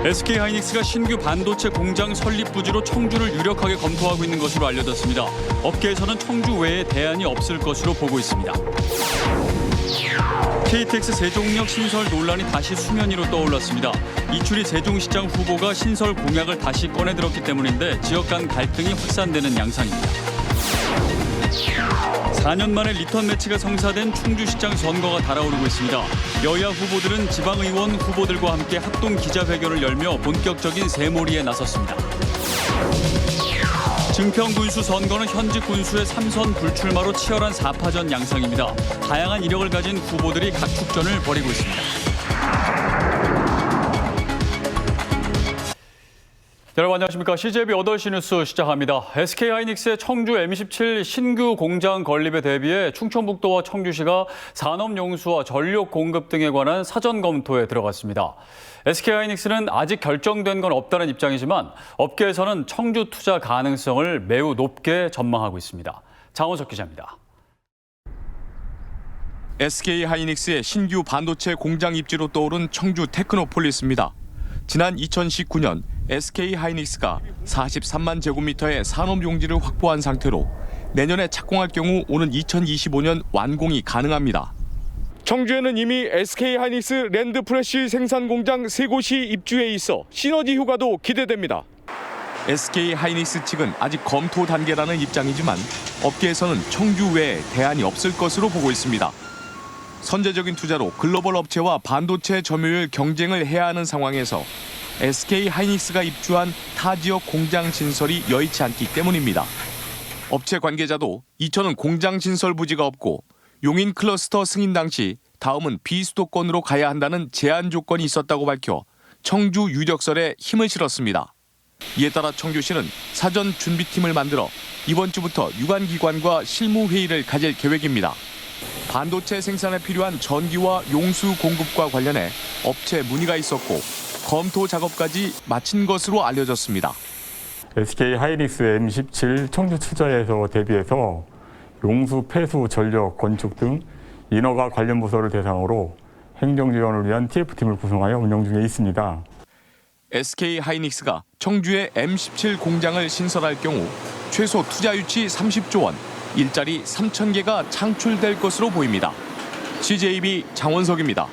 SK하이닉스가 신규 반도체 공장 설립 부지로 청주를 유력하게 검토하고 있는 것으로 알려졌습니다. 업계에서는 청주 외에 대안이 없을 것으로 보고 있습니다. KTX 세종역 신설 논란이 다시 수면 위로 떠올랐습니다. 이춘희 세종시장 후보가 신설 공약을 다시 꺼내들었기 때문인데 지역 간 갈등이 확산되는 양상입니다. 4년 만에 리턴 매치가 성사된 충주시장 선거가 달아오르고 있습니다. 여야 후보들은 지방의원 후보들과 함께 합동 기자회견을 열며 본격적인 새몰이에 나섰습니다. 증평군수 선거는 현직 군수의 3선 불출마로 치열한 4파전 양상입니다. 다양한 이력을 가진 후보들이 각축전을 벌이고 있습니다. 여러분 안녕하십니까. CJB 8시 뉴스 시작합니다. SK하이닉스의 청주 M17 신규 공장 건립에 대비해 충청북도와 청주시가 산업용수와 전력 공급 등에 관한 사전 검토에 들어갔습니다. SK하이닉스는 아직 결정된 건 없다는 입장이지만 업계에서는 청주 투자 가능성을 매우 높게 전망하고 있습니다. 장원석 기자입니다. SK하이닉스의 신규 반도체 공장 입지로 떠오른 청주 테크노폴리스입니다. 지난 2019년 SK하이닉스가 43만 제곱미터의 산업용지를 확보한 상태로 내년에 착공할 경우 오는 2025년 완공이 가능합니다. 청주에는 이미 SK하이닉스 랜드프레쉬 생산 공장 3곳이 입주해 있어 시너지 효과도 기대됩니다. SK하이닉스 측은 아직 검토 단계라는 입장이지만 업계에서는 청주 외에 대안이 없을 것으로 보고 있습니다. 선제적인 투자로 글로벌 업체와 반도체 점유율 경쟁을 해야 하는 상황에서 SK하이닉스가 입주한 타 지역 공장 신설이 여의치 않기 때문입니다. 업체 관계자도 이천은 공장 신설 부지가 없고 용인 클러스터 승인 당시 다음은 비수도권으로 가야 한다는 제한 조건이 있었다고 밝혀 청주 유력설에 힘을 실었습니다. 이에 따라 청주시는 사전 준비팀을 만들어 이번 주부터 유관기관과 실무회의를 가질 계획입니다. 반도체 생산에 필요한 전기와 용수 공급과 관련해 업체 문의가 있었고 검토 작업까지 마친 것으로 알려졌습니다. SK하이닉스 M17 청주 투자에서 대비해서 용수, 폐수, 전력, 건축 등 인허가 관련 부서를 대상으로 행정 지원을 위한 TF팀을 구성하여 운영 중에 있습니다. SK하이닉스가 청주에 M17 공장을 신설할 경우 최소 투자 유치 30조 원, 일자리 3,000개가 창출될 것으로 보입니다. CJB 장원석입니다.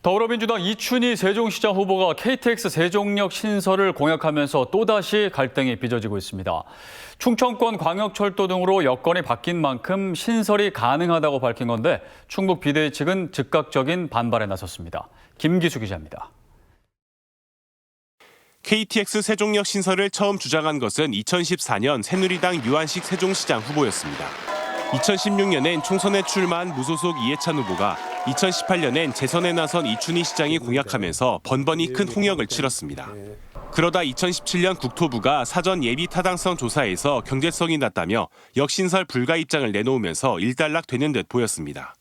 더불어민주당 이춘희 세종시장 후보가 KTX 세종역 신설을 공약하면서 또다시 갈등이 빚어지고 있습니다. 충청권 광역철도 등으로 여건이 바뀐 만큼 신설이 가능하다고 밝힌 건데 충북 비대위 측은 즉각적인 반발에 나섰습니다. 김기수 기자입니다. KTX 세종역 신설을 처음 주장한 것은 2014년 새누리당 유한식 세종시장 후보였습니다. 2016년엔 총선에 출마한 무소속 이해찬 후보가 2018년엔 재선에 나선 이춘희 시장이 공약하면서 번번이 큰 홍역을 치렀습니다. 그러다 2017년 국토부가 사전 예비 타당성 조사에서 경제성이 낮다며 역신설 불가 입장을 내놓으면서 일단락되는 듯 보였습니다.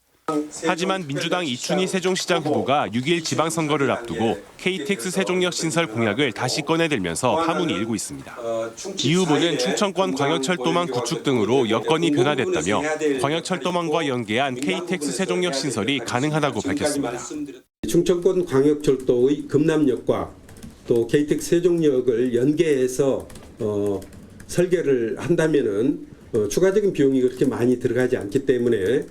하지만 민주당 이춘희 세종시장 후보가 6일 지방선거를 앞두고 KTX 세종역 신설 공약을 다시 꺼내들면서 파문이 일고 있습니다. 이 후보는 충청권 광역철도망 구축 등으로 여건이 변화됐다며 광역철도망과 연계한 KTX 세종역 신설이 가능하다고 밝혔습니다. 충청권 광역철도의 금남역과 또 KTX 세종역을 연계해서 설계를 한다면은 추가적인 비용이 그렇게 많이 들어가지 않기 때문에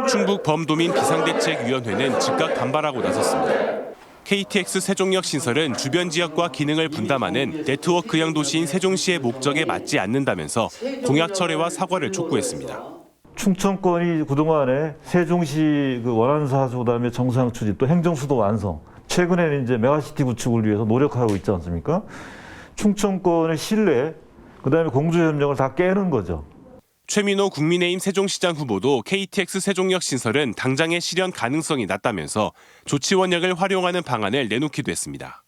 충북 범도민 비상대책위원회는 즉각 반발하고 나섰습니다. KTX 세종역 신설은 주변 지역과 기능을 분담하는 네트워크형 도시인 세종시의 목적에 맞지 않는다면서 공약 철회와 사과를 촉구했습니다. 충청권이 그동안에 세종시 원안사 하수 그다음에 정상 추진 또 행정수도 완성 최근에는 이제 메가시티 구축을 위해서 노력하고 있지 않습니까? 충청권의 신뢰 그다음에 공조협력을 다 깨는 거죠. 최민호 국민의힘 세종시장 후보도 KTX 세종역 신설은 당장의 실현 가능성이 낮다면서 조치원력을 활용하는 방안을 내놓기도 했습니다.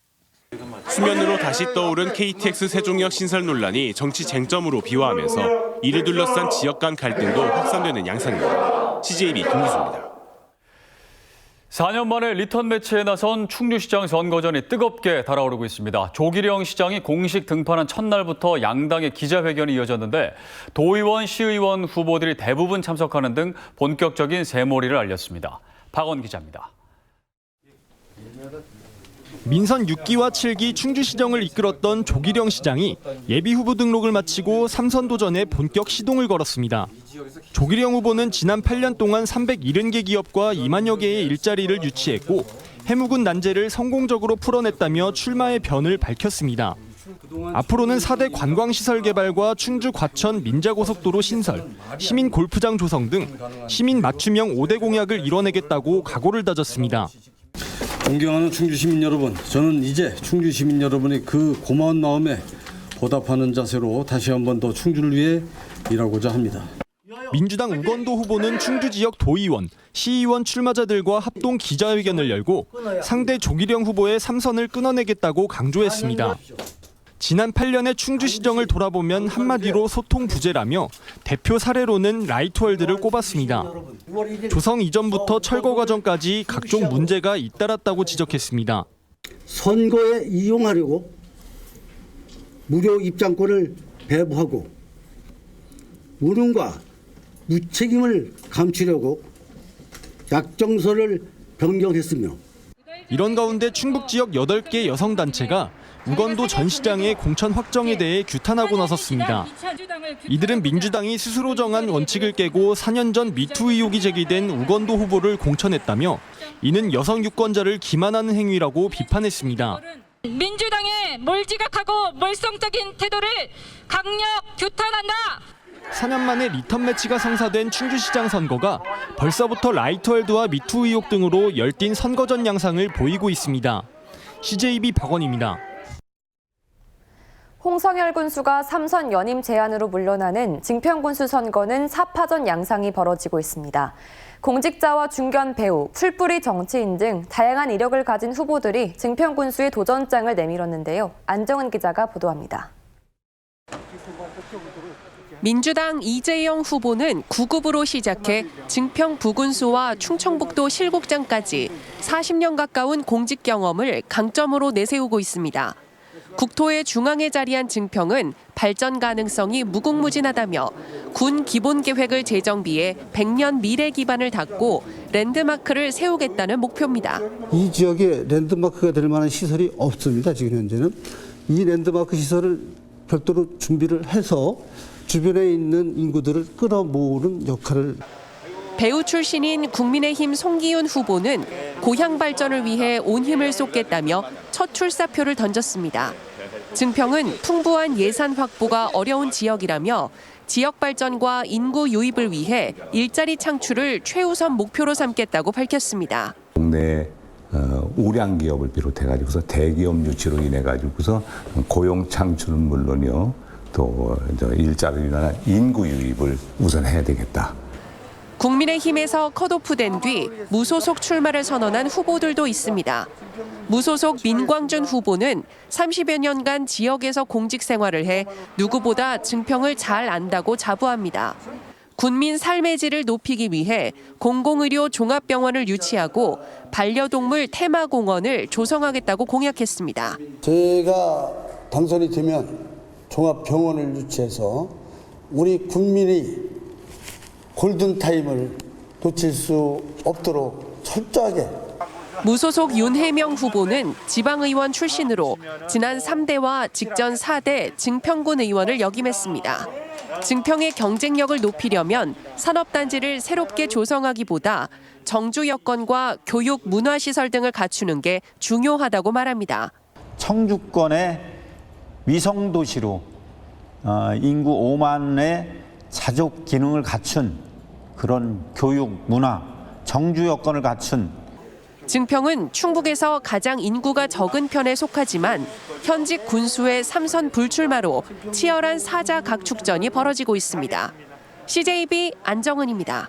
수면으로 다시 떠오른 KTX 세종역 신설 논란이 정치 쟁점으로 비화하면서 이를 둘러싼 지역 간 갈등도 확산되는 양상입니다. CJB 김기수입니다. 4년 만에 리턴 매치에 나선 충주시장 선거전이 뜨겁게 달아오르고 있습니다. 조기령 시장이 공식 등판한 첫날부터 양당의 기자회견이 이어졌는데 도의원, 시의원 후보들이 대부분 참석하는 등 본격적인 새몰이를 알렸습니다. 박원 기자입니다. 민선 6기와 7기 충주시정을 이끌었던 조기령 시장이 예비후보 등록을 마치고 3선 도전에 본격 시동을 걸었습니다. 조기령 후보는 지난 8년 동안 370개 기업과 2만여 개의 일자리를 유치했고 해묵은 난제를 성공적으로 풀어냈다며 출마의 변을 밝혔습니다. 앞으로는 4대 관광시설 개발과 충주 과천 민자고속도로 신설, 시민 골프장 조성 등 시민 맞춤형 5대 공약을 이뤄내겠다고 각오를 다졌습니다. 존경하는 충주 시민 여러분, 저는 이제 충주 시민 여러분의 그 고마운 마음에 보답하는 자세로 다시 한번 더 충주를 위해 일하고자 합니다. 민주당 우건도 후보는 충주 지역 도의원, 시의원 출마자들과 합동 기자회견을 열고 상대 조기령 후보의 3선을 끊어내겠다고 강조했습니다. 지난 8년의 충주시정을 돌아보면 한마디로 소통 부재라며 대표 사례로는 라이트월드를 꼽았습니다. 조성 이전부터 철거 과정까지 각종 문제가 잇따랐다고 지적했습니다. 선거에 이용하려고 무료 입장권을 배부하고 무능과 무책임을 감추려고 약정서를 변경했으며 이런 가운데 충북 지역 8개 여성단체가 우건도 전 시장의 공천 확정에 대해 규탄하고 나섰습니다. 이들은 민주당이 스스로 정한 원칙을 깨고 4년 전 미투 의혹이 제기된 우건도 후보를 공천했다며 이는 여성 유권자를 기만하는 행위라고 비판했습니다. 민주당의 몰지각하고 몰성적인 태도를 강력 규탄한다. 4년 만에 리턴 매치가 성사된 충주시장 선거가 벌써부터 라이트월드와 미투 의혹 등으로 열띤 선거전 양상을 보이고 있습니다. CJB 박원입니다. 홍성열 군수가 3선 연임 제안으로 물러나는 증평군수 선거는 4파전 양상이 벌어지고 있습니다. 공직자와 중견 배우, 풀뿌리 정치인 등 다양한 이력을 가진 후보들이 증평군수의 도전장을 내밀었는데요. 안정은 기자가 보도합니다. 민주당 이재영 후보는 9급으로 시작해 증평 부군수와 충청북도 실국장까지 40년 가까운 공직 경험을 강점으로 내세우고 있습니다. 국토의 중앙에 자리한 증평은 발전 가능성이 무궁무진하다며 군 기본계획을 재정비해 100년 미래 기반을 닦고 랜드마크를 세우겠다는 목표입니다. 이 지역에 랜드마크가 될 만한 시설이 없습니다. 지금 현재는 이 랜드마크 시설을 별도로 준비를 해서 주변에 있는 인구들을 끌어모으는 역할을. 배우 출신인 국민의힘 송기훈 후보는 고향 발전을 위해 온 힘을 쏟겠다며 첫 출사표를 던졌습니다. 증평은 풍부한 예산 확보가 어려운 지역이라며 지역 발전과 인구 유입을 위해 일자리 창출을 최우선 목표로 삼겠다고 밝혔습니다. 동네 우량 기업을 비롯해가지고서 대기업 유치로 인해가지고서 고용 창출은 물론이요, 또 일자리로 인한 인구 유입을 우선 해야 되겠다. 국민의힘에서 컷오프된 뒤 무소속 출마를 선언한 후보들도 있습니다. 무소속 민광준 후보는 30여 년간 지역에서 공직 생활을 해 누구보다 증평을 잘 안다고 자부합니다. 군민 삶의 질을 높이기 위해 공공의료 종합병원을 유치하고 반려동물 테마공원을 조성하겠다고 공약했습니다. 제가 당선이 되면 종합병원을 유치해서 우리 국민이 골든타임을 놓칠 수 없도록 철저하게. 무소속 윤혜명 후보는 지방의원 출신으로 지난 3대와 직전 4대 증평군 의원을 역임했습니다. 증평의 경쟁력을 높이려면 산업단지를 새롭게 조성하기보다 정주 여건과 교육, 문화시설 등을 갖추는 게 중요하다고 말합니다. 청주권의 위성도시로 인구 5만의 자족 기능을 갖춘 그런 교육, 문화, 정주 여건을 갖춘. 증평은 충북에서 가장 인구가 적은 편에 속하지만 현직 군수의 3선 불출마로 치열한 사자 각축전이 벌어지고 있습니다. CJB 안정은입니다.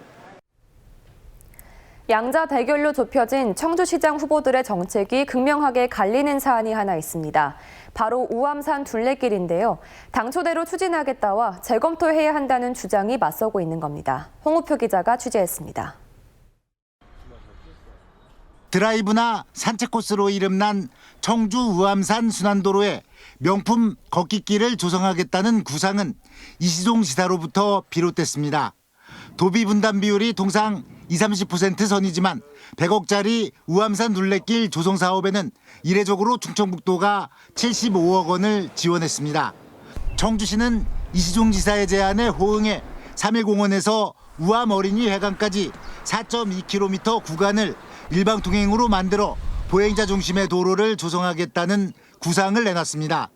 양자 대결로 좁혀진 청주시장 후보들의 정책이 극명하게 갈리는 사안이 하나 있습니다. 바로 우암산 둘레길인데요. 당초대로 추진하겠다와 재검토해야 한다는 주장이 맞서고 있는 겁니다. 홍우표 기자가 취재했습니다. 드라이브나 산책 코스로 이름난 청주 우암산 순환도로에 명품 걷기길을 조성하겠다는 구상은 이시종 지사로부터 비롯됐습니다. 도비 분담 비율이 통상 20-30% 선이지만 100억짜리 우암산 둘레길 조성 사업에는 이례적으로 충청북도가 75억 원을 지원했습니다. 청주시는 이시종 지사의 제안에 호응해 3.1공원에서 우암 어린이 회관까지 4.2km 구간을 일방통행으로 만들어 보행자 중심의 도로를 조성하겠다는 구상을 내놨습니다.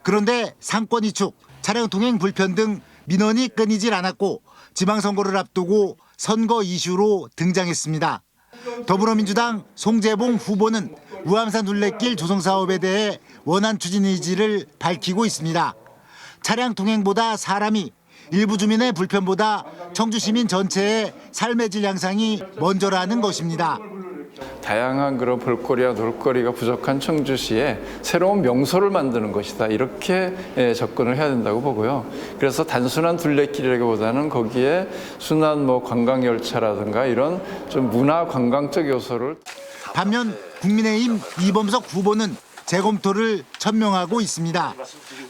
그런데 상권 이축, 차량 통행 불편 등 민원이 끊이질 않았고 지방선거를 앞두고 선거 이슈로 등장했습니다. 더불어민주당 송재봉 후보는 우암산 둘레길 조성 사업에 대해 원안 추진 의지를 밝히고 있습니다. 차량 통행보다 사람이, 일부 주민의 불편보다 청주 시민 전체의 삶의 질 향상이 먼저라는 것입니다. 다양한 그런 볼거리와 놀거리가 부족한 청주시에 새로운 명소를 만드는 것이다. 이렇게 접근을 해야 된다고 보고요. 그래서 단순한 둘레길이라기보다는 거기에 순환 관광열차라든가 이런 좀 문화 관광적 요소를. 반면 국민의힘 이범석 후보는 재검토를 천명하고 있습니다.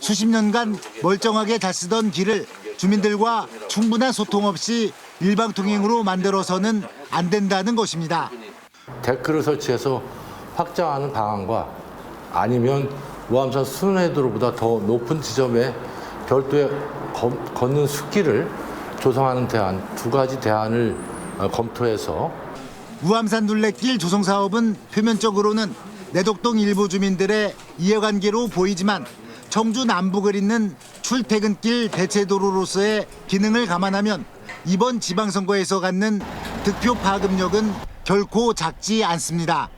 수십 년간 멀쩡하게 잘 쓰던 길을 주민들과 충분한 소통 없이 일방통행으로 만들어서는 안 된다는 것입니다. 데크를 설치해서 확장하는 방안과 아니면 우암산 순회도로보다 더 높은 지점에 별도의 걷는 숲길을 조성하는 대안, 두 가지 대안을 검토해서. 우암산 둘레길 조성 사업은 표면적으로는 내덕동 일부 주민들의 이해관계로 보이지만 청주 남북을 잇는 출퇴근길 대체도로로서의 기능을 감안하면 이번 지방선거에서 갖는 득표 파급력은 결코 작지 않습니다.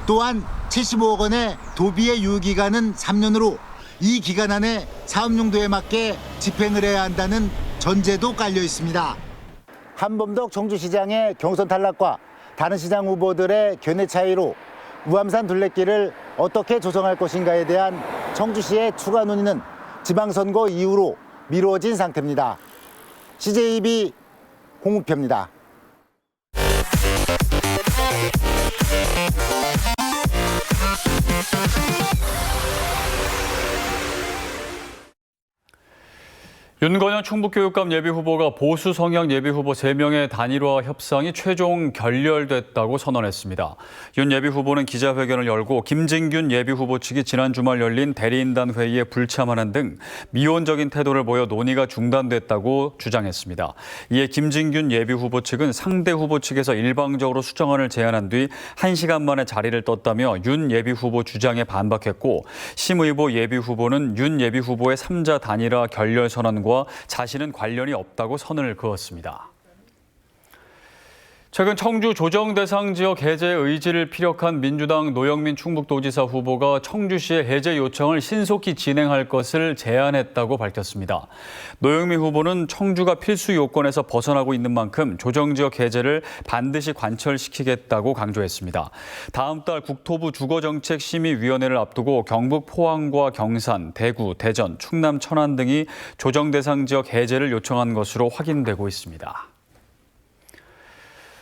또한 75억 원의 도비의 유효기간은 3년으로 이 기간 안에 사업 용도에 맞게 집행을 해야 한다는 전제도 깔려 있습니다. 한범덕 청주시장의 경선 탈락과 다른 시장 후보들의 견해 차이로 우암산 둘레길을 어떻게 조성할 것인가에 대한 청주시의 추가 논의는 지방선거 이후로 미뤄진 상태입니다. CJB 홍우표입니다. 윤건현 충북교육감 예비후보가 보수 성향 예비후보 3명의 단일화 협상이 최종 결렬됐다고 선언했습니다. 윤 예비후보는 기자회견을 열고 김진균 예비후보 측이 지난 주말 열린 대리인단 회의에 불참하는 등 미온적인 태도를 보여 논의가 중단됐다고 주장했습니다. 이에 김진균 예비후보 측은 상대 후보 측에서 일방적으로 수정안을 제안한 뒤 1시간 만에 자리를 떴다며 윤 예비후보 주장에 반박했고, 심의보 예비후보는 윤 예비후보의 3자 단일화 결렬 선언과 자신은 관련이 없다고 선을 그었습니다. 최근 청주 조정 대상 지역 해제 의지를 피력한 민주당 노영민 충북도지사 후보가 청주시의 해제 요청을 신속히 진행할 것을 제안했다고 밝혔습니다. 노영민 후보는 청주가 필수 요건에서 벗어나고 있는 만큼 조정 지역 해제를 반드시 관철시키겠다고 강조했습니다. 다음 달 국토부 주거정책심의위원회를 앞두고 경북 포항과 경산, 대구, 대전, 충남 천안 등이 조정 대상 지역 해제를 요청한 것으로 확인되고 있습니다.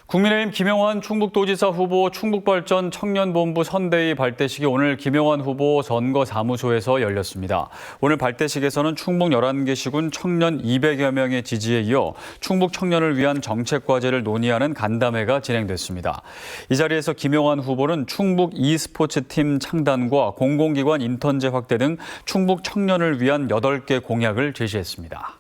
국민의힘 김영환 충북도지사 후보 충북발전 청년본부 선대위 발대식이 오늘 김영환 후보 선거사무소에서 열렸습니다. 오늘 발대식에서는 충북 11개 시군 청년 200여 명의 지지에 이어 충북 청년을 위한 정책과제를 논의하는 간담회가 진행됐습니다. 이 자리에서 김영환 후보는 충북 e스포츠팀 창단과 공공기관 인턴제 확대 등 충북 청년을 위한 8개 공약을 제시했습니다.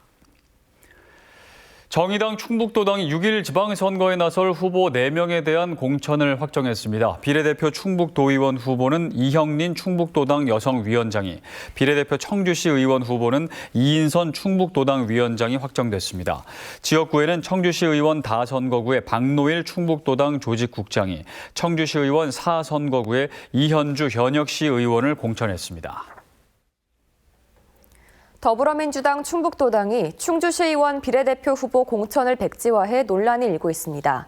정의당 충북도당이 6일 지방선거에 나설 후보 4명에 대한 공천을 확정했습니다. 비례대표 충북도의원 후보는 이형린 충북도당 여성위원장이, 비례대표 청주시 의원 후보는 이인선 충북도당 위원장이 확정됐습니다. 지역구에는 청주시 의원 다선거구에 박노일 충북도당 조직국장이, 청주시 의원 4선거구에 이현주 현역시 의원을 공천했습니다. 더불어민주당 충북도당이 충주시의원 비례대표 후보 공천을 백지화해 논란이 일고 있습니다.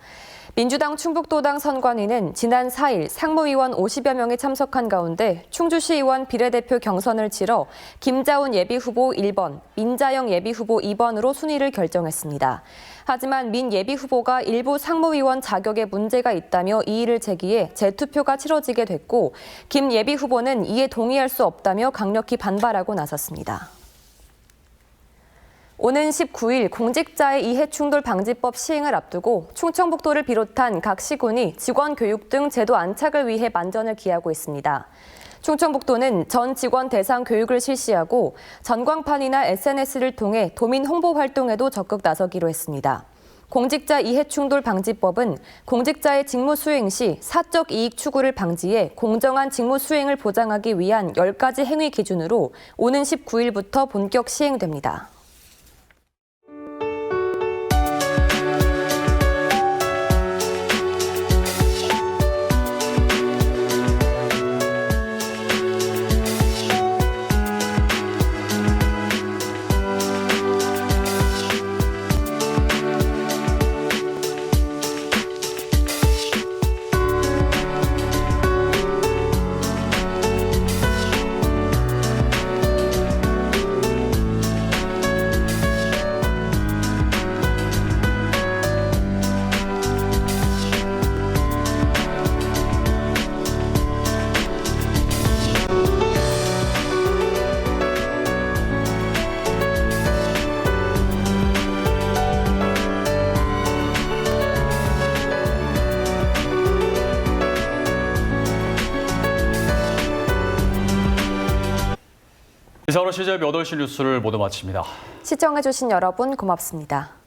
민주당 충북도당 선관위는 지난 4일 상무위원 50여 명이 참석한 가운데 충주시의원 비례대표 경선을 치러 김자훈 예비후보 1번, 민자영 예비후보 2번으로 순위를 결정했습니다. 하지만 민 예비후보가 일부 상무위원 자격에 문제가 있다며 이의를 제기해 재투표가 치러지게 됐고, 김 예비후보는 이에 동의할 수 없다며 강력히 반발하고 나섰습니다. 오는 19일 공직자의 이해충돌방지법 시행을 앞두고 충청북도를 비롯한 각 시군이 직원 교육 등 제도 안착을 위해 만전을 기하고 있습니다. 충청북도는 전 직원 대상 교육을 실시하고 전광판이나 SNS를 통해 도민 홍보 활동에도 적극 나서기로 했습니다. 공직자 이해충돌방지법은 공직자의 직무 수행 시 사적 이익 추구를 방지해 공정한 직무 수행을 보장하기 위한 10가지 행위 기준으로 오는 19일부터 본격 시행됩니다. 이상으로 CJB 8시 뉴스를 모두 마칩니다. 시청해주신 여러분 고맙습니다.